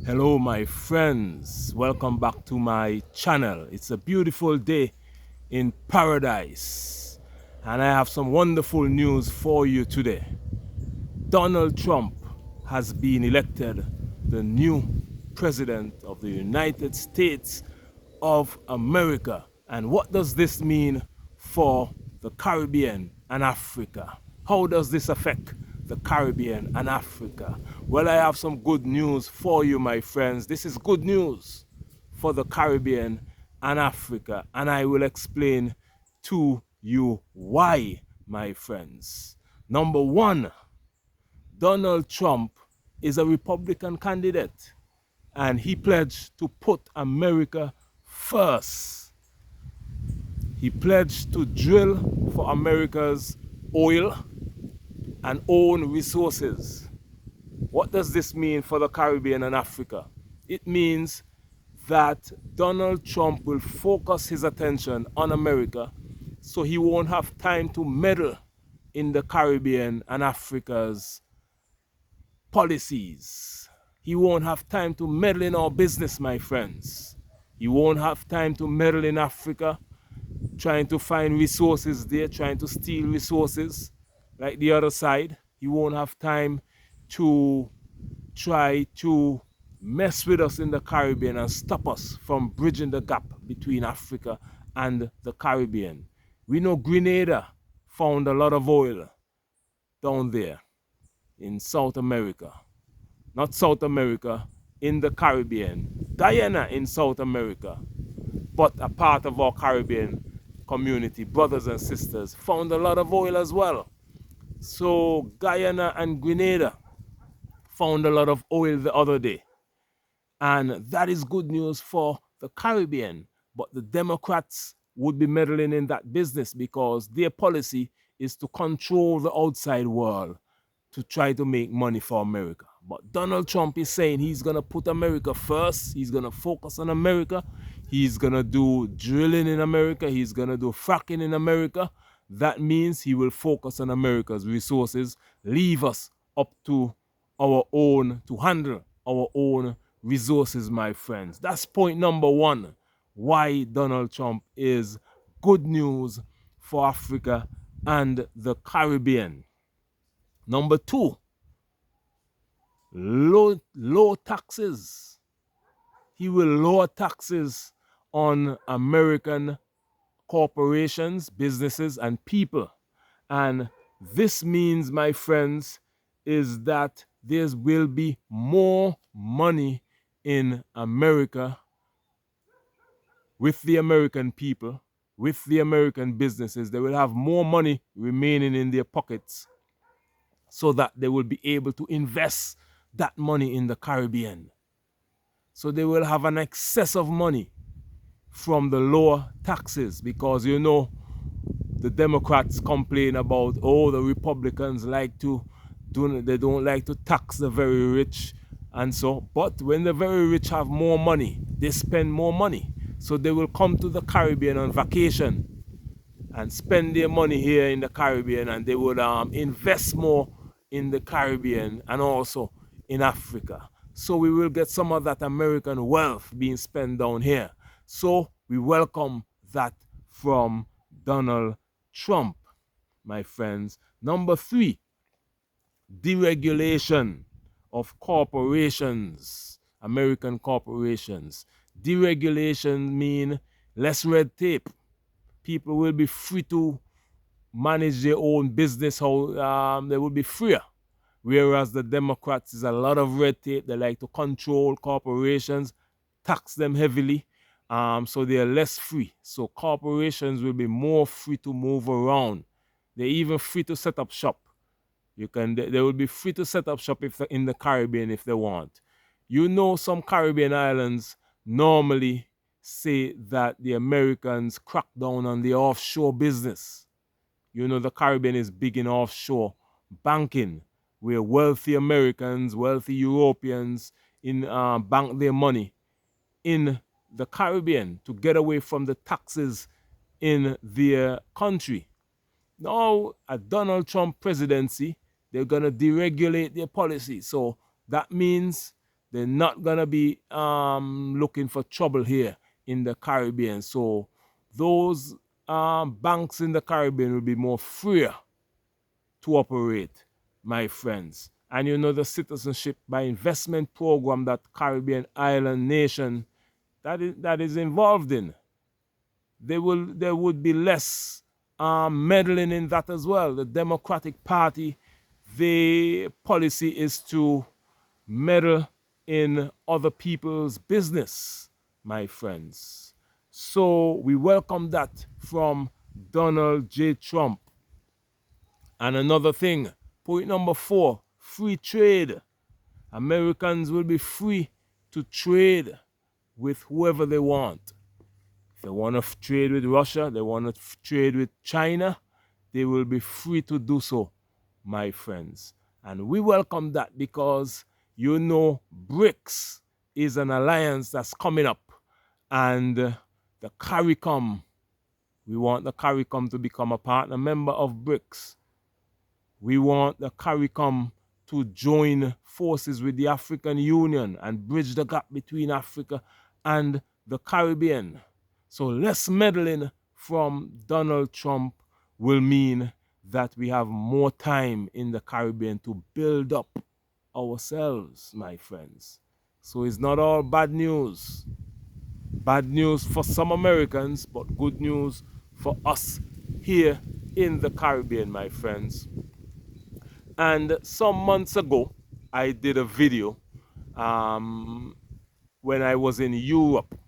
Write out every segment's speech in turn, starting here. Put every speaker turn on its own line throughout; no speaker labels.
Hello my friends, welcome back to my channel. It's a beautiful day in paradise and I have some wonderful news for you today. Donald Trump has been elected the new president of the United States of America. And what does this mean for the Caribbean and Africa? How does this affect the Caribbean and Africa? Well, I have some good news for you, my friends. This is good news for the Caribbean and Africa, and I will explain to you why, my friends. Number one, Donald Trump is a Republican candidate and he pledged to put America first. He pledged to drill for America's oil and own resources. What does this mean for the Caribbean and Africa? It means that Donald Trump will focus his attention on America so he won't have time to meddle in the Caribbean and Africa's policies. He won't have time to meddle in our business, my friends. He won't have time to meddle in Africa, trying to find resources there, trying to steal resources like the other side. He won't have time to try to mess with us in the Caribbean and stop us from bridging the gap between Africa and the Caribbean. We know Grenada found a lot of oil down there in South America. Not South America, in the Caribbean. Guyana in South America. But a part of our Caribbean community, brothers and sisters, found a lot of oil as well. So Guyana and Grenada found a lot of oil the other day. And that is good news for the Caribbean. But the Democrats would be meddling in that business because their policy is to control the outside world to try to make money for America. But Donald Trump is saying he's going to put America first. He's going to focus on America. He's going to do drilling in America. He's going to do fracking in America. That means he will focus on America's resources, leave us up to our own, to handle our own resources, my friends. That's point number one, why Donald Trump is good news for Africa and the Caribbean. Number two, low taxes. He will lower taxes on American corporations, businesses, and people. And this means, my friends, is that there will be more money in America with the American people, with the American businesses. They will have more money remaining in their pockets so that they will be able to invest that money in the Caribbean. So they will have an excess of money from the lower taxes because, you know, the Democrats complain about, oh, the Republicans they don't like to tax the very rich and so. But when the very rich have more money, they spend more money. So they will come to the Caribbean on vacation and spend their money here in the Caribbean, and they would invest more in the Caribbean and also in Africa. So we will get some of that American wealth being spent down here. So we welcome that from Donald Trump, my friends. Number three, deregulation of corporations, American corporations. Deregulation means less red tape. People will be free to manage their own business, how they will be freer. Whereas the Democrats is a lot of red tape. They like to control corporations, tax them heavily, so they are less free. So corporations will be more free to move around. They're even free to set up shop. They will be free to set up shop in the Caribbean if they want. You know, some Caribbean islands normally say that the Americans crack down on the offshore business. You know, the Caribbean is big in offshore banking, where wealthy Americans, wealthy Europeans bank their money in the Caribbean to get away from the taxes in their country. Now, a Donald Trump presidency, they're going to deregulate their policy. So that means They're not going to be looking for trouble here in the Caribbean. So those banks in the Caribbean will be more freer to operate, my friends. And you know the citizenship by investment program that Caribbean island nation that is involved in. There would be less meddling in that as well. The Democratic Party, the policy is to meddle in other people's business, my friends. So we welcome that from Donald J. Trump. And another thing, point number 4, free trade. Americans will be free to trade with whoever they want. If they want to trade with Russia, they want to trade with China, they will be free to do so, my friends. And we welcome that because you know BRICS is an alliance that's coming up. And the CARICOM, we want the CARICOM to become a partner member of BRICS. We want the CARICOM to join forces with the African Union and bridge the gap between Africa and the Caribbean. So less meddling from Donald Trump will mean that we have more time in the Caribbean to build up ourselves, my friends. So it's not all bad news. Bad news for some Americans, but good news for us here in the Caribbean, my friends. And some months ago, I did a video when I was in Europe,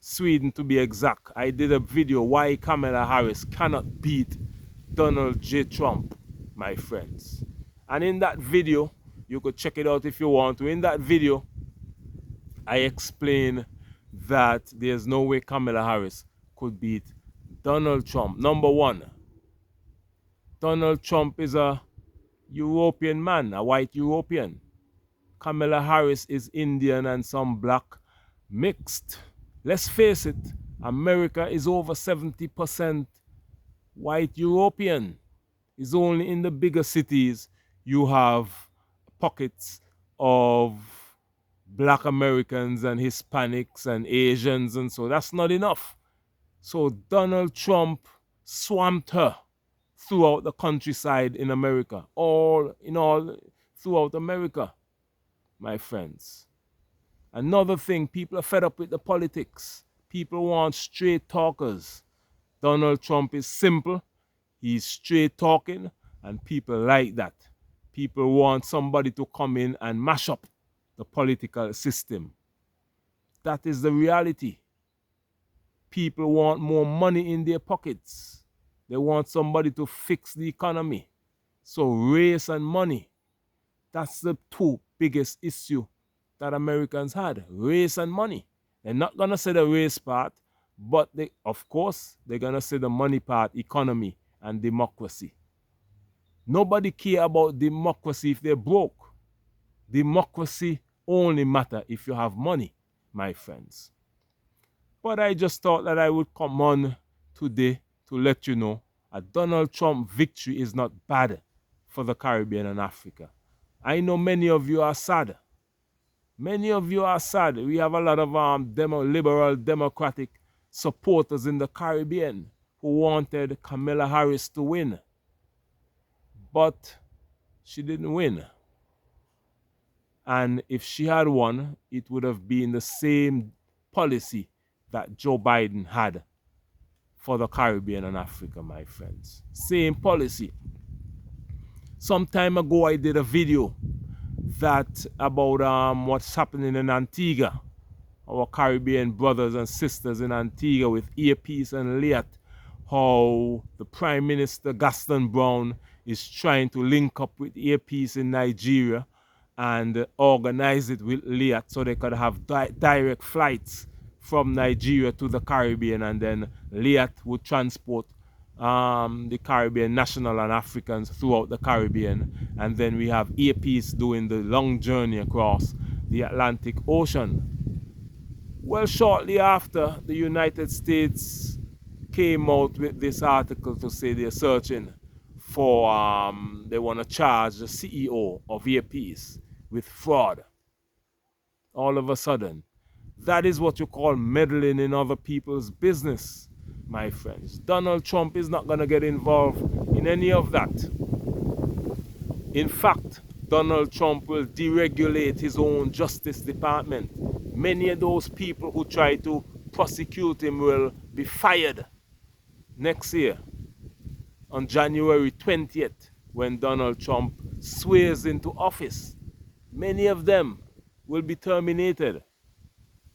Sweden to be exact. I did a video why Kamala Harris cannot beat Donald J. Trump, my friends. And in that video, you could check it out if you want to. In that video, I explain that there's no way Kamala Harris could beat Donald Trump. Number one, Donald Trump is a European man, a white European. Kamala Harris is Indian and some black mixed. Let's face it, America is over 70% white European. It's only in the bigger cities you have pockets of black Americans and Hispanics and Asians, and so that's not enough. So Donald Trump swamped her throughout the countryside in America, all throughout America, my friends. Another thing, people are fed up with the politics. People want straight talkers. Donald Trump is simple, he's straight talking, and people like that. People want somebody to come in and mash up the political system. That is the reality. People want more money in their pockets. They want somebody to fix the economy. So race and money, that's the two biggest issue that Americans had, race and money. They're not going to say the race part, but of course, they're going to say the money part, economy and democracy. Nobody care about democracy if they're broke. Democracy only matter if you have money, my friends. But I just thought that I would come on today to let you know a Donald Trump victory is not bad for the Caribbean and Africa. I know many of you are sad. Many of you are sad. We have a lot of liberal democratic supporters in the Caribbean who wanted Kamala Harris to win. But she didn't win. And if she had won, it would have been the same policy that Joe Biden had for the Caribbean and Africa, my friends. Same policy. Some time ago, I did a video about what's happening in Antigua. Our Caribbean brothers and sisters in Antigua with Earpiece and Liat. How the Prime Minister Gaston Brown is trying to link up with Earpiece in Nigeria and organize it with Liat so they could have direct flights from Nigeria to the Caribbean, and then Liat would transport the Caribbean national and Africans throughout the Caribbean, and then we have Earpiece doing the long journey across the Atlantic Ocean. Well, shortly after, the United States came out with this article to say they're searching for, they want to charge the CEO of Earpiece with fraud. all of a sudden. That is what you call meddling in other people's business, my friends. Donald Trump is not going to get involved in any of that. In fact, Donald Trump will deregulate his own Justice Department. Many of those people who try to prosecute him will be fired next year on January 20th when Donald Trump swears into office. Many of them will be terminated.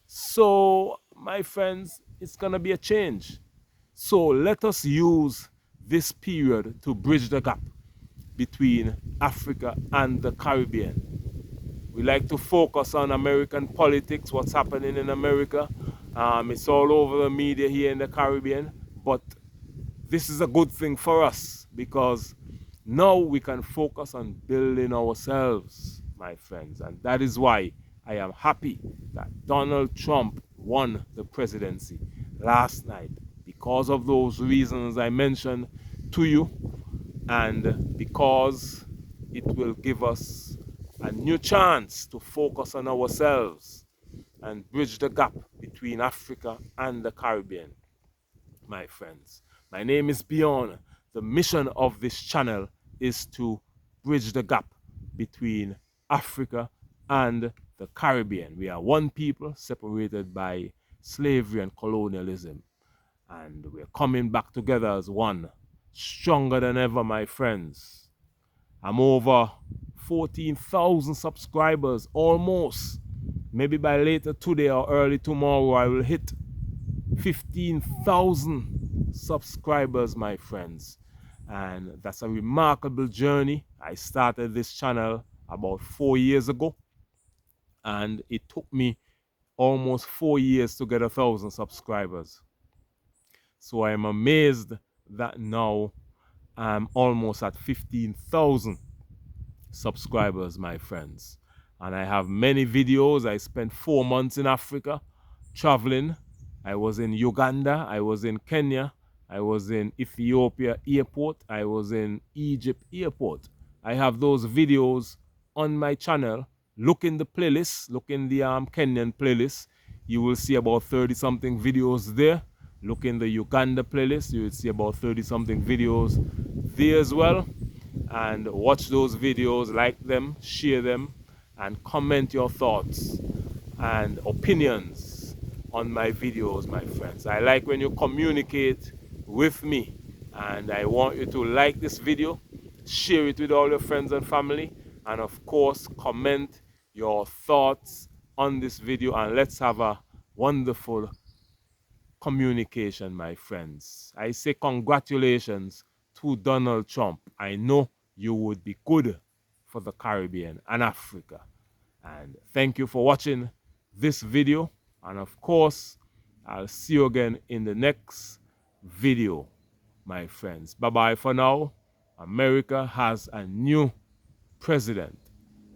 So, my friends, it's going to be a change. So let us use this period to bridge the gap between Africa and the Caribbean. We like to focus on American politics, what's happening in America. It's all over the media here in the Caribbean, but this is a good thing for us because now we can focus on building ourselves, my friends. And that is why I am happy that Donald Trump won the presidency last night, because of those reasons I mentioned to you, and because it will give us a new chance to focus on ourselves and bridge the gap between Africa and the Caribbean, my friends. My name is Beyond. The mission of this channel is to bridge the gap between Africa and the Caribbean. We are one people separated by slavery and colonialism, and we're coming back together as one, stronger than ever, my friends. I'm over 14,000 subscribers, almost. Maybe by later today or early tomorrow I will hit 15,000 subscribers, my friends. And that's a remarkable journey. I started this channel about 4 years ago, and it took me almost 4 years to get 1,000 subscribers. So I am amazed that now I'm almost at 15,000 subscribers, my friends. And I have many videos. I spent 4 months in Africa traveling. I was in Uganda, I was in Kenya, I was in Ethiopia airport, I was in Egypt airport. I have those videos on my channel. Look in the playlist, look in the Kenyan playlist. You will see about 30 something videos there. Look in the Uganda playlist, you will see about 30 something videos there as well. And watch those videos, like them, share them, and comment your thoughts and opinions on my videos, my friends. I like when you communicate with me, and I want you to like this video, share it with all your friends and family, and of course comment your thoughts on this video, and let's have a wonderful communication, my friends. I say congratulations to Donald Trump. I know you would be good for the Caribbean and Africa. And thank you for watching this video. And of course, I'll see you again in the next video, my friends. Bye-bye for now. America has a new president,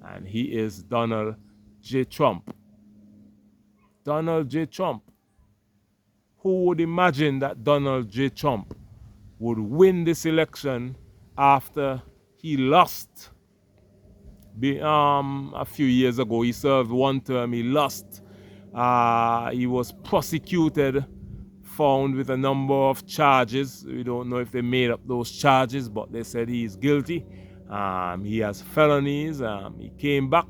and he is Donald J. Trump. Donald J. Trump. Who would imagine that Donald J. Trump would win this election after he lost a few years ago? He served one term, he lost. He was prosecuted, found with a number of charges. We don't know if they made up those charges, but they said he is guilty. He has felonies. He came back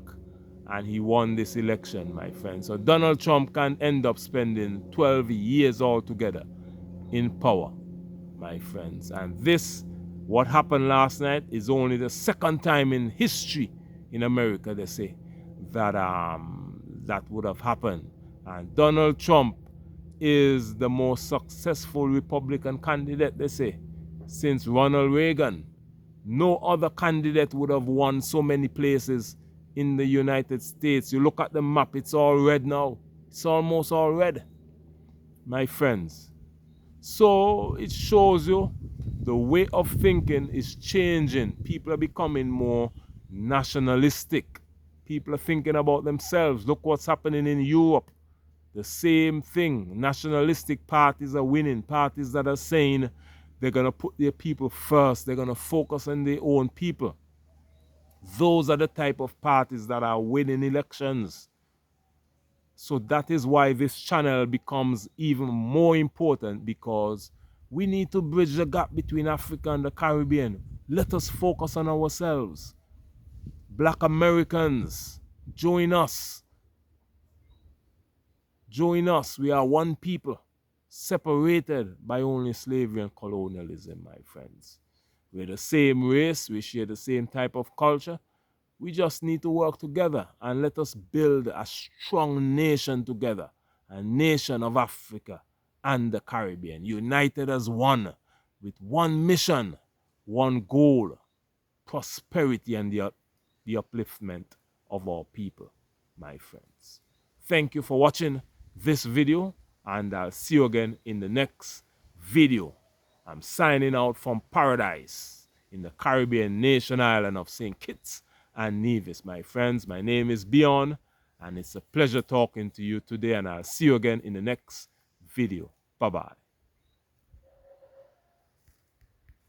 and he won this election, my friend. So Donald Trump can end up spending 12 years altogether in power, my friends. And this, what happened last night, is only the second time in history in America, they say, that that would have happened. And Donald Trump is the most successful Republican candidate, they say, since Ronald Reagan. No other candidate would have won so many places in the United States. You look at the map, it's all red now. It's almost all red, my friends. So it shows you the way of thinking is changing. People are becoming more nationalistic. People are thinking about themselves. Look what's happening in Europe. The same thing. Nationalistic parties are winning. Parties that are saying they're going to put their people first. They're going to focus on their own people. Those are the type of parties that are winning elections. So that is why this channel becomes even more important, because we need to bridge the gap between Africa and the Caribbean. Let us focus on ourselves. Black Americans, join us. Join us. We are one people, separated by only slavery and colonialism, my friends. We're the same race. We share the same type of culture. We just need to work together, and let us build a strong nation together, a nation of Africa and the Caribbean, united as one, with one mission, one goal: prosperity and the upliftment of our people, my friends. Thank you for watching this video, and I'll see you again in the next video. I'm signing out from paradise in the Caribbean nation island of St. Kitts and Nevis, my friends. My name is Bjorn, and it's a pleasure talking to you today, and I'll see you again in the next video. Bye-bye.